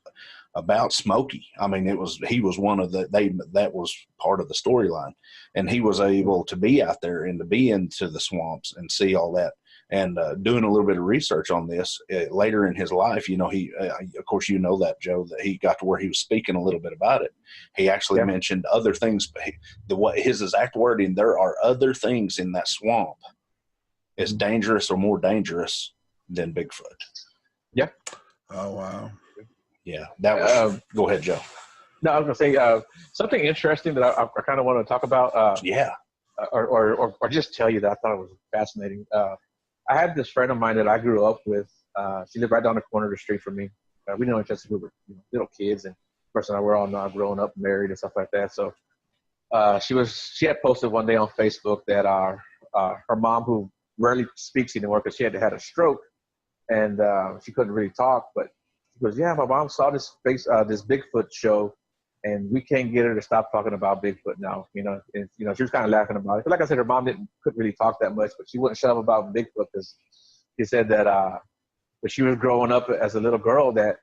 about Smokey. I mean, he was one of that was part of the storyline, and he was able to be out there and to be into the swamps and see all that. And doing a little bit of research on this later in his life, he of course that, Joe, that he got to where he was speaking a little bit about it. He actually mentioned other things. His exact wording: there are other things in that swamp as dangerous or more dangerous than Bigfoot. Yeah. Oh wow. Yeah, that was. Go ahead, Joe. No, I was going to say something interesting that I kind of want to talk about. Or just tell you that I thought it was fascinating. I had this friend of mine that I grew up with. She lived right down the corner of the street from me. We know each other since we were little kids, and of course, we're all now grown up, married, and stuff like that. So she had posted one day on Facebook that her mom, who rarely speaks anymore because she had had a stroke, and she couldn't really talk, but she goes, yeah, my mom saw this Bigfoot show, and we can't get her to stop talking about Bigfoot now. And she was kind of laughing about it. But like I said, her mom couldn't really talk that much, but she wouldn't shut up about Bigfoot because she said that when she was growing up as a little girl that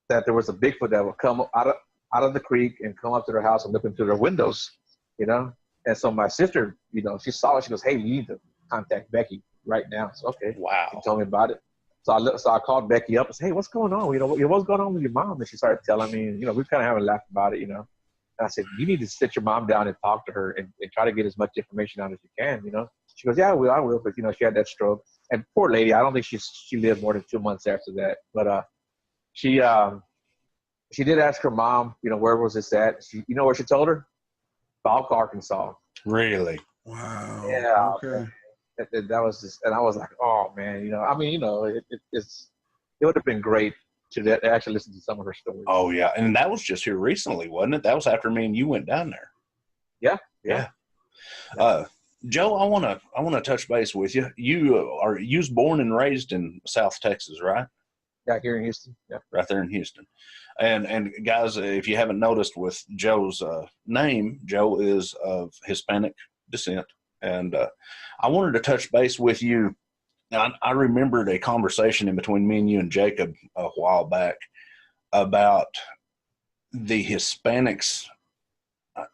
there was a Bigfoot that would come out of the creek and come up to their house and look into their windows, And so my sister, she saw it. She goes, hey, you need to contact Becky right now. So, okay. Wow. She told me about it. So I called Becky up and said, hey, what's going on? What's going on with your mom? And she started telling me, and, we kind of having a laugh about it, And I said, you need to sit your mom down and talk to her and try to get as much information out as you can, She goes, yeah, I will. But, she had that stroke. And poor lady, I don't think she lived more than 2 months after that. But she did ask her mom, where was this at? Where she told her? Falk, Arkansas. Really? Wow. Yeah. Okay. That was just, and I was like, oh man, it would have been great to actually listen to some of her stories. Oh yeah, and that was just here recently, wasn't it? That was after me and you went down there. Yeah. Joe, I want to touch base with you. You was born and raised in South Texas, right? Yeah, here in Houston. Yeah, right there in Houston. And guys, if you haven't noticed with Joe's name, Joe is of Hispanic descent. And I wanted to touch base with you. I remembered a conversation in between me and you and Jacob a while back about the Hispanics,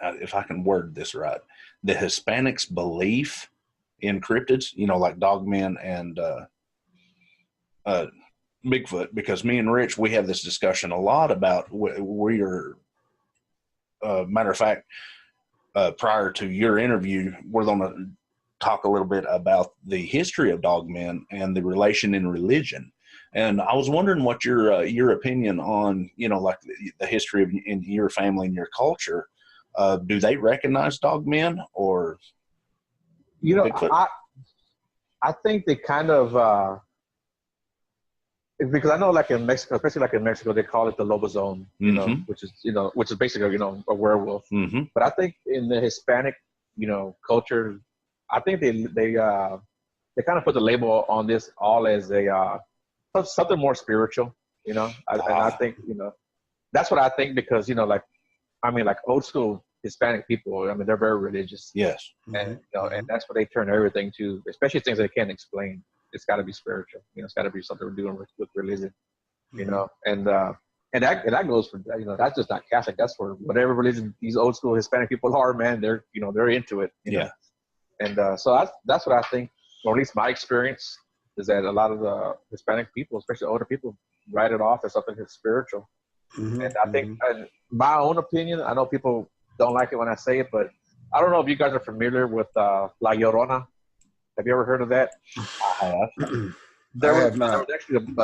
if I can word this right, the Hispanics' belief in cryptids, like dogmen and Bigfoot, because me and Rich, we have this discussion a lot about matter of fact, prior to your interview, we're going to talk a little bit about the history of dogmen and the relation in religion. And I was wondering what your opinion on, like the history of in your family and your culture. Do they recognize dogmen or? You know, Bigfoot? I think they kind of because I know, like in Mexico, especially like in Mexico, they call it the lobozone, you know, which is basically, you know, a werewolf. Mm-hmm. But I think in the Hispanic, you know, culture, I think they kind of put the label on this all as a something more spiritual, you know. And I think, you know, that's what I think, because, you know, like, I mean, like old school Hispanic people, I mean, they're very religious. Yes. And, you know, and that's what they turn everything to, especially things they can't explain. It's got to be spiritual. You know, it's got to be something we're doing with religion, you know. And that goes for, you know, that's just not Catholic. That's for whatever religion these old school Hispanic people are, man. They're, you know, they're into it. You know? And so that's what I think, or at least my experience, is that a lot of the Hispanic people, especially older people, write it off as something that's spiritual. And I think, in my own opinion, I know people don't like it when I say it, but I don't know if you guys are familiar with La Llorona. Have you ever heard of that? I have. There was actually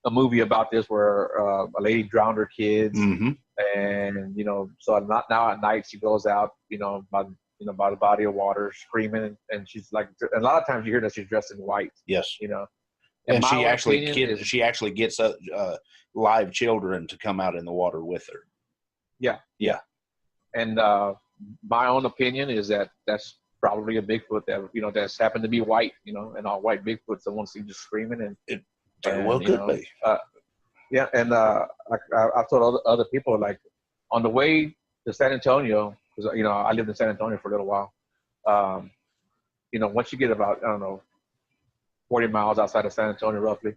a movie about this where a lady drowned her kids, and, you know, so now at night she goes out, you know, by the body of water, screaming, and she's like, a lot of times you hear that she's dressed in white. Yes. You know, and she actually gets live children to come out in the water with her. Yeah. And my own opinion is that that's probably a Bigfoot that, you know, that's happened to be white, you know, and all white Bigfoot. Someone sees just screaming, and it very well could be. Yeah, and like I've told other people, like on the way to San Antonio, because, you know, I lived in San Antonio for a little while. You know, once you get about, I don't know, 40 miles outside of San Antonio, roughly,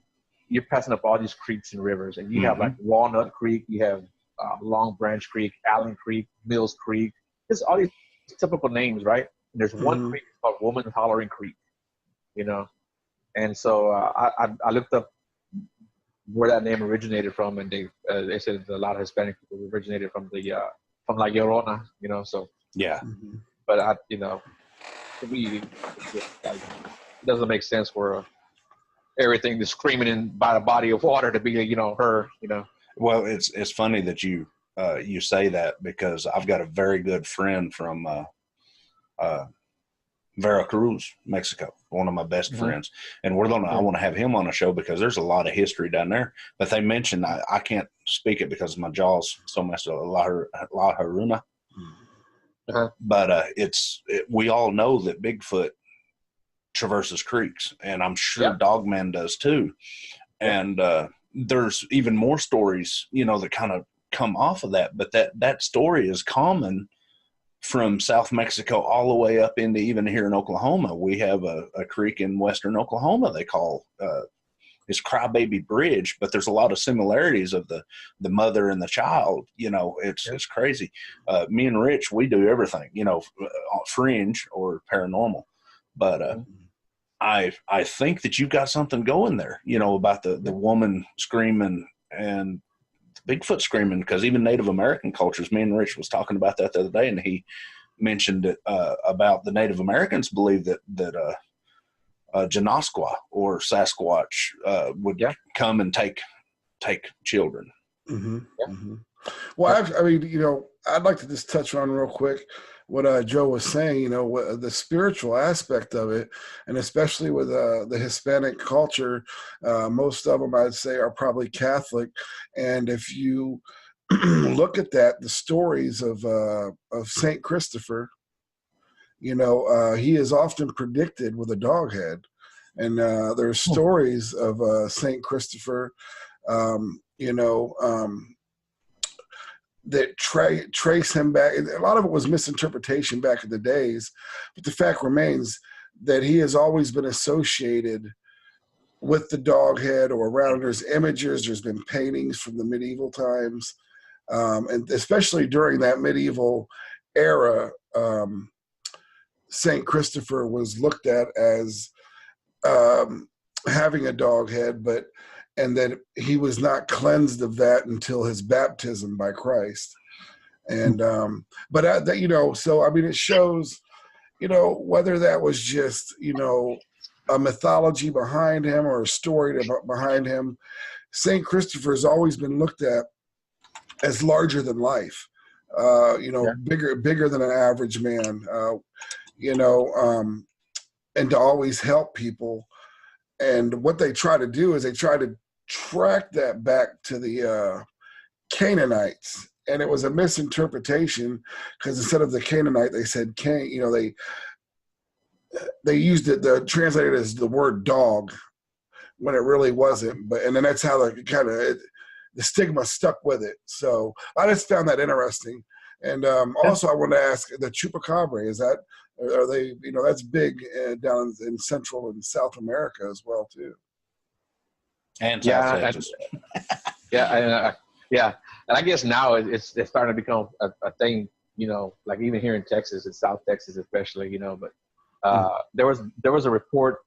you're passing up all these creeks and rivers, and you have like Walnut Creek, you have Long Branch Creek, Allen Creek, Mills Creek. There's all these typical names, right? And there's one creek called Woman Hollering Creek, you know. And so I looked up where that name originated from, and they said a lot of Hispanic people originated from from La Llorona, you know. So yeah, but you know, to me, it doesn't make sense for everything that's screaming by the body of water to be, you know, her, you know. Well, it's funny that you say that, because I've got a very good friend from Veracruz, Mexico, one of my best friends, and I want to have him on a show, because there's a lot of history down there. But they mentioned, I can't speak it because my jaw's so messed up, La Haruna. But we all know that Bigfoot traverses creeks, and I'm sure Dogman does too. And there's even more stories, you know, that kind of come off of that. But that story is common from South Mexico all the way up into even here in Oklahoma. We have a creek in western Oklahoma they call it's Crybaby Bridge, but there's a lot of similarities of the mother and the child. You know, it's crazy. Me and Rich, we do everything, you know, fringe or paranormal. But I think that you've got something going there, you know, about the woman screaming and Bigfoot screaming, because even Native American cultures, me and Rich was talking about that the other day, and he mentioned it about the Native Americans believe that Janoskwa or Sasquatch would come and take children. Well, I mean, you know, I'd like to just touch on real quick what Joe was saying, you know, the spiritual aspect of it, and especially with the Hispanic culture, most of them I'd say are probably Catholic. And if you look at that, the stories of Saint Christopher, you know, he is often predicted with a dog head. And there's stories of Saint Christopher, you know, that trace him back. A lot of it was misinterpretation back in the days, but the fact remains that he has always been associated with the dog head or around. There's images, there's been paintings from the medieval times, and especially during that medieval era, Saint Christopher was looked at as having a dog head, and that he was not cleansed of that until his baptism by Christ. And, but you know, so, I mean, it shows, you know, whether that was just, you know, a mythology behind him or a story behind him, St. Christopher has always been looked at as larger than life, you know, bigger than an average man. you know, and to always help people. And what they try to do is they try to track that back to the Canaanites. And it was a misinterpretation because instead of the Canaanite, they said Cain. You know, they used it, the translated as the word dog when it really wasn't. And then that's how the stigma stuck with it. So I just found that interesting. And also I want to ask, the chupacabra, are they, you know, that's big down in Central and South America as well too. And South Texas. Yeah. And I guess now it's starting to become a thing, you know, like even here in Texas, in South Texas especially, you know, but there was a report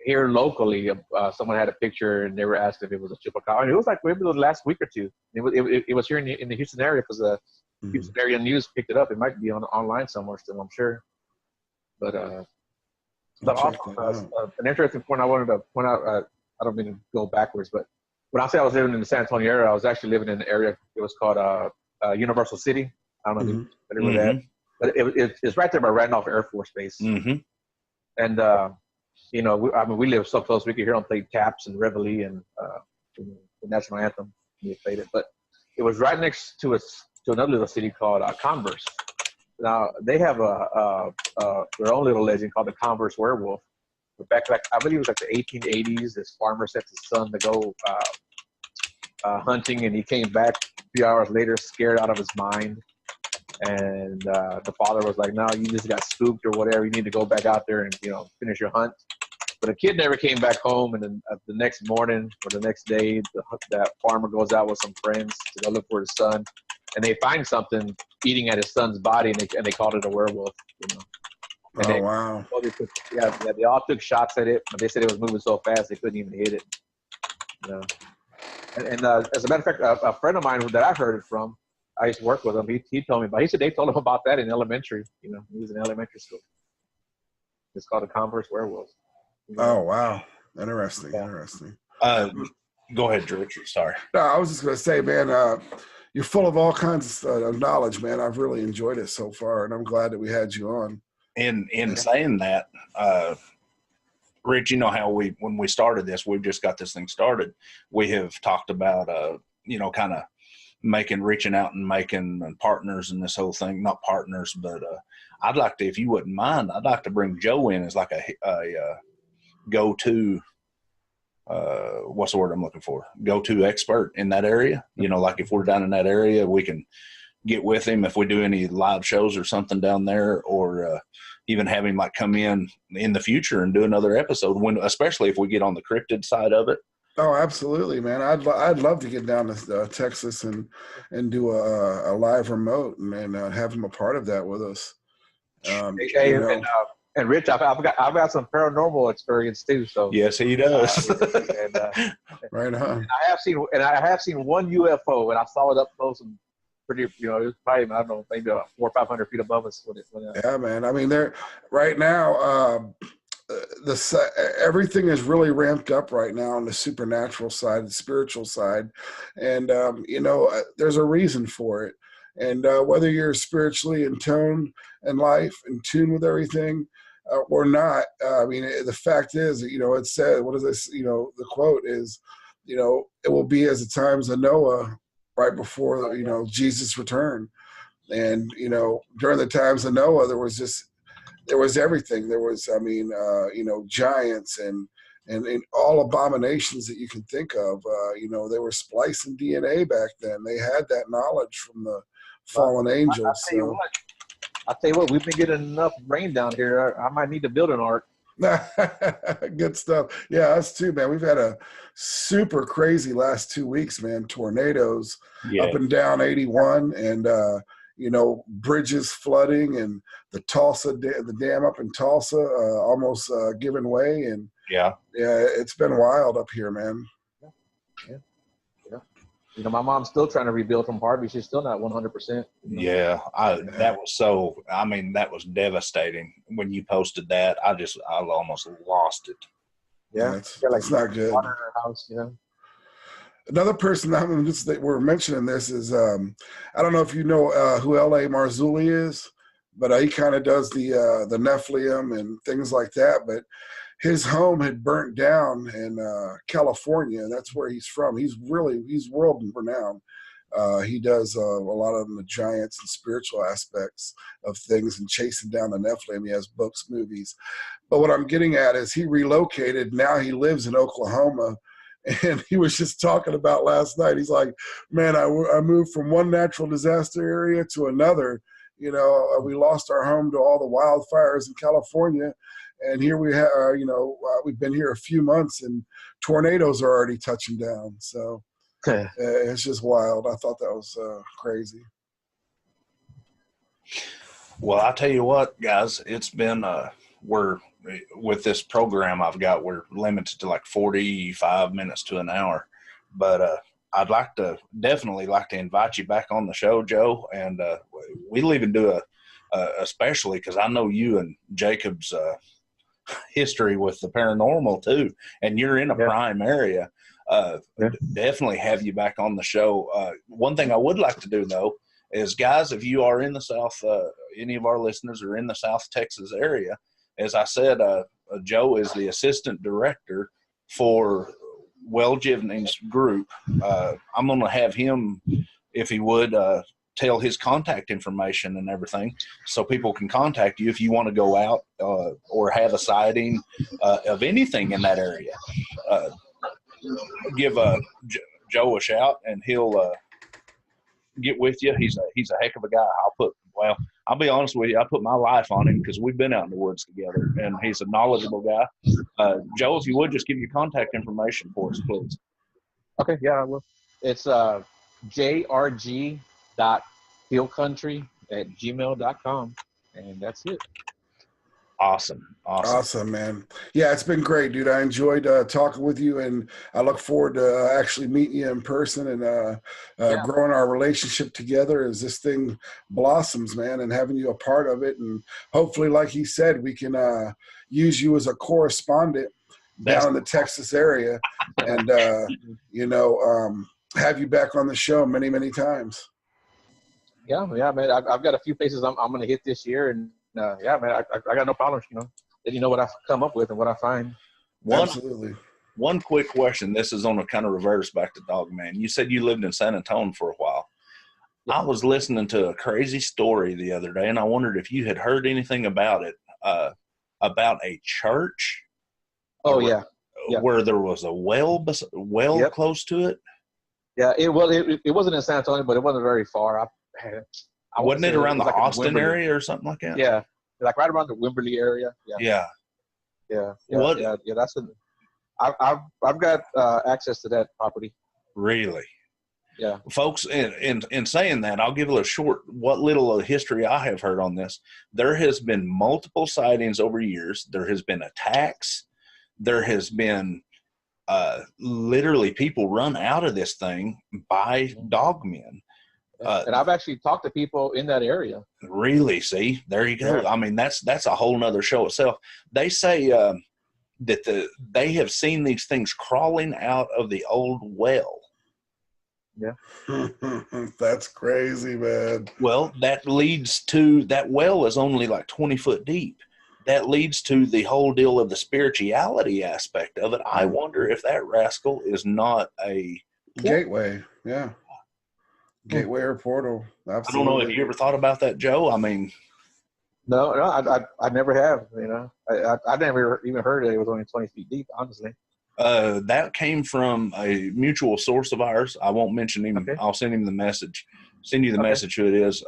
here locally. Someone had a picture and they were asked if it was a chupacabra. And it was like maybe the last week or two. It was here in the Houston area because the Houston area news picked it up. It might be online somewhere still, I'm sure. But also, an interesting point I wanted to point out, I don't mean to go backwards, but when I say I was living in the San Antonio area, I was actually living in an area, it was called Universal City. I don't know if you're familiar with that. But it's right there by Randolph Air Force Base. And, you know, we live so close, we could hear them play taps and reveille and the national anthem. We played it. But it was right next to another little city called Converse. Now, they have their own little legend called the Converse Werewolf. But back, I believe it was like the 1880s, this farmer sent his son to go hunting, and he came back a few hours later scared out of his mind. And the father was like, no, you just got spooked or whatever. You need to go back out there and, you know, finish your hunt. But the kid never came back home. And then the next morning or the next day, that farmer goes out with some friends to go look for his son. And they find something eating at his son's body, and they called it a werewolf. You know? And wow. They all took shots at it, but they said it was moving so fast they couldn't even hit it. You know? And as a matter of fact, a friend of mine that I heard it from, I used to work with him. He told me about. He said they told him about that in elementary. You know, he was in elementary school. It's called a Converse Werewolf. You know? Oh wow, interesting. Interesting. Go ahead, George. Sorry. No, I was just gonna say, man, you're full of all kinds of knowledge, man. I've really enjoyed it so far, and I'm glad that we had you on. In saying that, Rich, you know how when we started this, we've just got this thing started. We have talked about, you know, kind of reaching out and making partners in this whole thing. Not partners, but I'd like to, if you wouldn't mind, I'd like to bring Joe in as like a go-to, what's the word I'm looking for? Go-to expert in that area. You know, like if we're down in that area, we can get with him if we do any live shows or something down there, or even have him like come in the future and do another episode, especially if we get on the cryptid side of it. Oh, absolutely, man. I'd love to get down to Texas and do a live remote and have him a part of that with us. And Rich, I've got some paranormal experience too. So yes, he does. Right on. I have seen one UFO, and I saw it up close and pretty. You know, it was probably, I don't know, maybe about 400 or 500 feet above us. Yeah, man. I mean, they're right now. Everything is really ramped up right now on the supernatural side, the spiritual side, and you know, there's a reason for it. And whether you're spiritually in tune in life, in tune with everything, or not, I mean, the fact is, you know, it said, what is this? You know, the quote is, you know, it will be as the times of Noah, right before, you know, Jesus' return. And you know, during the times of Noah, there was everything. There was, I mean, you know, giants and all abominations that you can think of. You know, they were splicing DNA back then. They had that knowledge from the fallen angels. I'll tell you what, we've been getting enough rain down here. I might need to build an ark. Good stuff. Yeah, us too, man. We've had a super crazy last 2 weeks, man. Tornadoes up and down 81, and you know, bridges flooding, and the dam up in Tulsa almost giving way, and yeah, it's been wild up here, man. Yeah. You know, my mom's still trying to rebuild from Harvey. She's still not 100%. Yeah, that was so. I mean, that was devastating when you posted that. I almost lost it. Yeah, it's not good. Water in her house, you know. Another person that we're mentioning this is I don't know if you know who L.A. Marzulli is. but he kind of does the Nephilim and things like that. But his home had burnt down in California. That's where he's from. He's world renowned. He does a lot of the giants and spiritual aspects of things and chasing down the Nephilim. He has books, movies. But what I'm getting at is he relocated. Now he lives in Oklahoma. And he was just talking about last night. He's like, man, I moved from one natural disaster area to another. You know, we lost our home to all the wildfires in California. And here we have, we've been here a few months and tornadoes are already touching down. So it's just wild. I thought that was crazy. Well, I tell you what, guys, it's been with this program I've got, we're limited to like 45 minutes to an hour. But I'd definitely like to invite you back on the show, Joe. And we'll even do especially because I know you and Jacob's history with the paranormal too, and you're in a prime area. Definitely have you back on the show. One thing I would like to do though is, guys, if you are in the South, any of our listeners are in the South Texas area, as I said, Joe is the assistant director for Well Jivning's group. I'm going to have him, if he would, tell his contact information and everything so people can contact you if you want to go out or have a sighting of anything in that area. Give Joe a shout and he'll get with you. He's a heck of a guy. I'll be honest with you. I put my life on him because we've been out in the woods together, and he's a knowledgeable guy. Joe, if you would, just give your contact information for us, please. Okay, yeah, I will. It's jrg.fieldcountry@gmail.com, and that's it. Awesome, man. Yeah, it's been great, dude. I enjoyed talking with you, and I look forward to actually meeting you in person and growing our relationship together as this thing blossoms, man, and having you a part of it. And hopefully, like he said, we can use you as a correspondent down in the Texas area and, have you back on the show many, many times. Yeah, man. I've got a few places I'm going to hit this year, and man, I got no problems, Then you know what I come up with and what I find. Absolutely. One quick question. This is on a kind of reverse back to Dogman. You said you lived in San Antonio for a while. Yeah. I was listening to a crazy story the other day, and I wondered if you had heard anything about it, about a church. Oh, where there was a well close to it. Yeah, it wasn't in San Antonio, but it wasn't very far. Wasn't it around the like Austin area or something like that? Yeah, like right around the Wimberley area. Yeah. That's I've got access to that property. Really? Yeah. Folks, in saying that, I'll give what little history I have heard on this. There has been multiple sightings over years. There has been attacks. There has been literally people run out of this thing by dogmen. And I've actually talked to people in that area. Really? See, there you go. Yeah. I mean, that's a whole nother show itself. They say that they have seen these things crawling out of the old well. Yeah. That's crazy, man. Well, that well is only like 20 foot deep. That leads to the whole deal of the spirituality aspect of it. I wonder if that rascal is not a gateway. Yeah. Gateway or portal. Absolutely. I don't know if you ever thought about that, Joe. I mean, no, I never have. I never even heard it was only 20 feet deep. Honestly, that came from a mutual source of ours. I won't mention him. Okay. I'll send him the message. Send you the message who it is.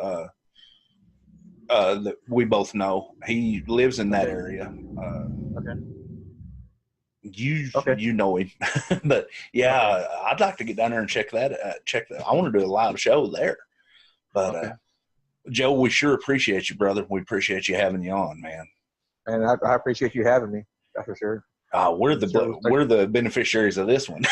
That we both know. He lives in that area. Okay. You know him, but yeah, I'd like to get down there and check that. I want to do a live show there. But Joe, we sure appreciate you, brother. We appreciate you having you on, man. And I appreciate you having me. That's for sure. We're the beneficiaries of this one.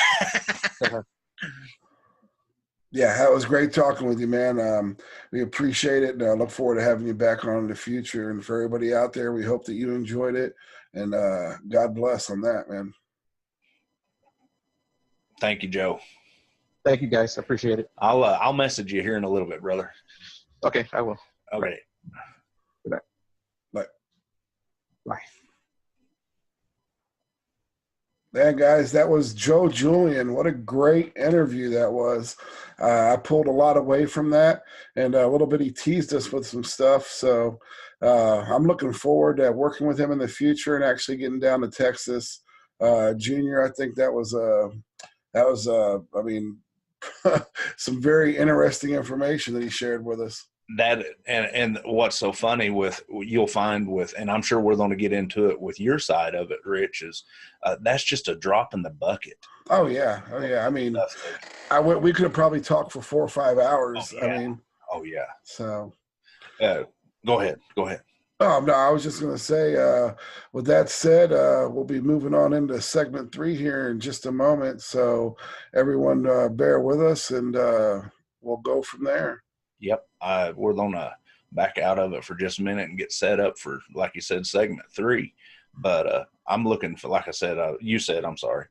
Yeah, it was great talking with you, man. We appreciate it, and I look forward to having you back on in the future. And for everybody out there, we hope that you enjoyed it, and God bless on that, man. Thank you, Joe. Thank you, guys. I appreciate it. I'll message you here in a little bit, brother. Okay, I will. Okay. Man, guys, that was Joe Jullian. What a great interview that was. I pulled a lot away from that, and a little bit he teased us with some stuff. So I'm looking forward to working with him in the future and actually getting down to Texas. Junior, I think that was I mean, some very interesting information that he shared with us. That and what's so funny with you'll find with, and I'm sure we're going to get into it with your side of it, Rich, is that's just a drop in the bucket. Oh yeah. I mean, we could have probably talked for 4 or 5 hours. Oh, yeah. I mean, oh yeah. So, go ahead. Oh no, I was just going to say. With that said, we'll be moving on into segment 3 here in just a moment. So, everyone, bear with us, and we'll go from there. Yep. We're going to back out of it for just a minute and get set up for, like you said, segment 3. But I'm looking for, like I said, you said, I'm sorry,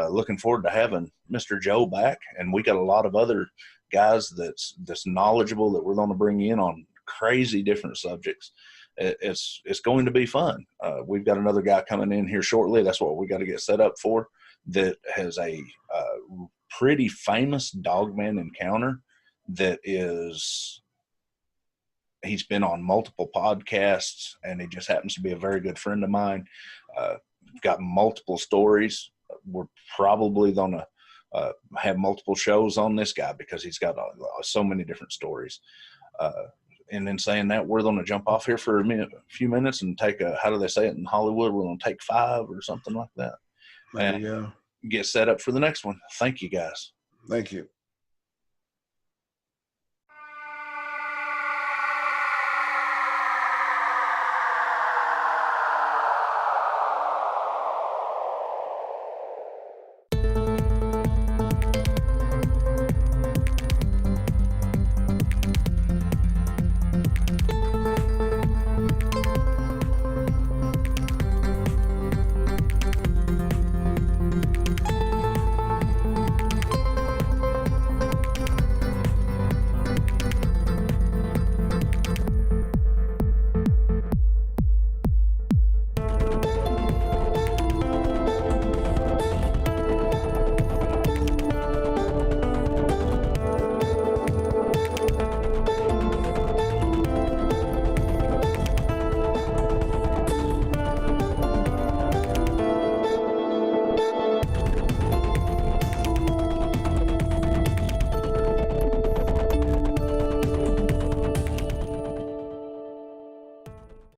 looking forward to having Mr. Joe back. And we got a lot of other guys that's knowledgeable that we're going to bring in on crazy different subjects. It's going to be fun. We've got another guy coming in here shortly. That's what we got to get set up for, that has a pretty famous dogman encounter that is, he's been on multiple podcasts, and he just happens to be a very good friend of mine. Got multiple stories. We're probably going to have multiple shows on this guy because he's got so many different stories. And then saying that, we're going to jump off here for a few minutes and take how do they say it in Hollywood? We're going to take 5 or something like that. And get set up for the next one. Thank you, guys. Thank you.